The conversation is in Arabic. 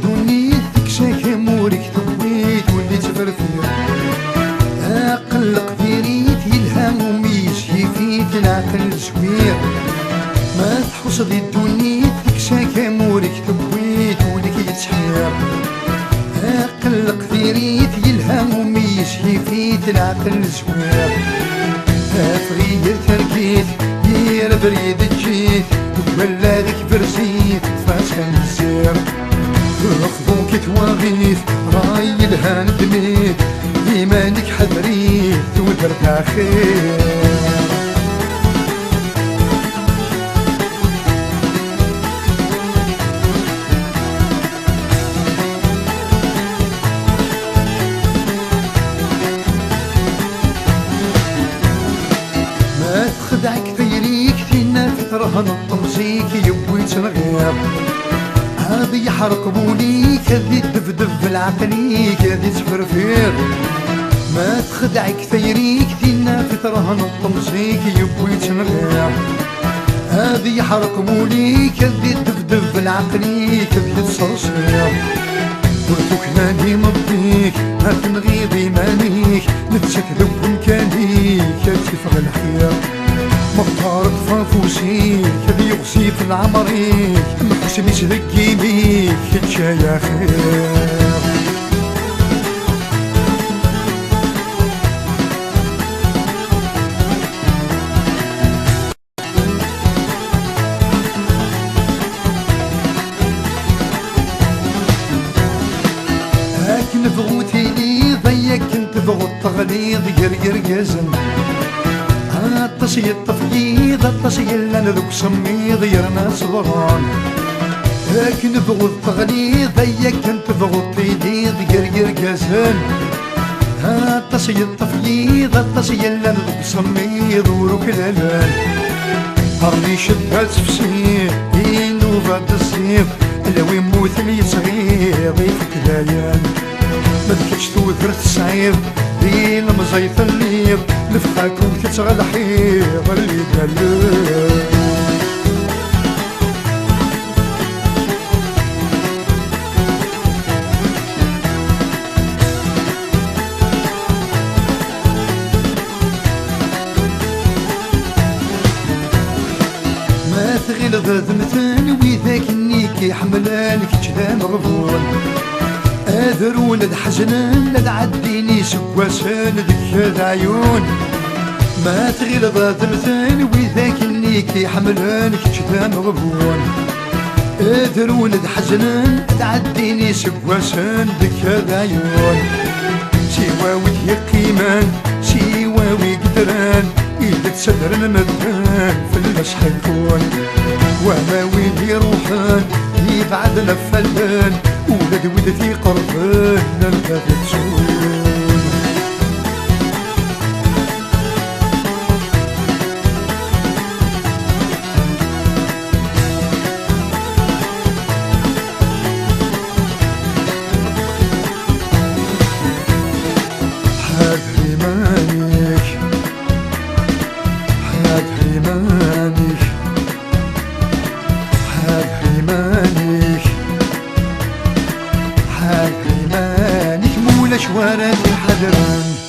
الدنيا تكشاك مورك ثويت وليت فرفير قلق ديريت يلهم وميشي فيت العقل شوير ما تحوش ذي الدنيا تكشاك مورك ثويت وليك يتحير قلق ديريت يلهم وميشي فيت العقل شوير فريد تركيت يا بريد جيت ولا ذيك برزيت فاشل الزير رفضوك تواغيث راي الهان دميت ايمانك حذريت ودرت خير ما تخدعك تيريك تينا فترهن الطمسيك يبوي تنغير هذي يحرقبونيك هذي تدفدف العقليك هذي تفرفير ما تخدعك ثيريك تينا في ترهن الطمسيك يبوي تنغير هذي يحرقبونيك هذي تدفدف العقليك هذي تصرصير ورتوك ناني مضيك ما تنغيب ايمانيك نفسك ذو مكانيك تفغ الخير مختار فافوسيك هذي يغسي في العمريك محسنيش ذكي بيك يتشا يا خير هاك نبغوتي لي ضيك كنت بغو التغليظ قرقر قزن الطشي التفييض الطشي اللي انا ذوك سميض يرنا صبران هاك نبغو التغليظ ضيك كنت بغو التيديض قرقر قزن الطشي التفييض الطشي اللي انا ذوك سميض وروك الالان قرني شدها تفسير إنو بعد الصيف لو يموت لي صغير ضيفك دايان ما تكتش توثر السعير دين مزيط الليل لفخاك وتتغى الحيض اللي دلال ما تغلظ ذمتان ويذاك النيك يحملانك جدا مغبون اذر ولد حزنان لد عديني سواسان ذك هذا عيون ما تغلظ ذمتان ويذاك النيك يحملانك جدا مغبون اذر ولد حزنان تعديني سواسان ذك هذا عيون سواوي يقيمان سواوي قدران إذا تصدر المدان في المسح يكون وما وين يروحان يبعدنا فلان ولاد ولدي قربان نلقى تسون حاد ريمانك حاد ريمانك حاد ريمانك حاد ريمانك مولا شوارع الحذران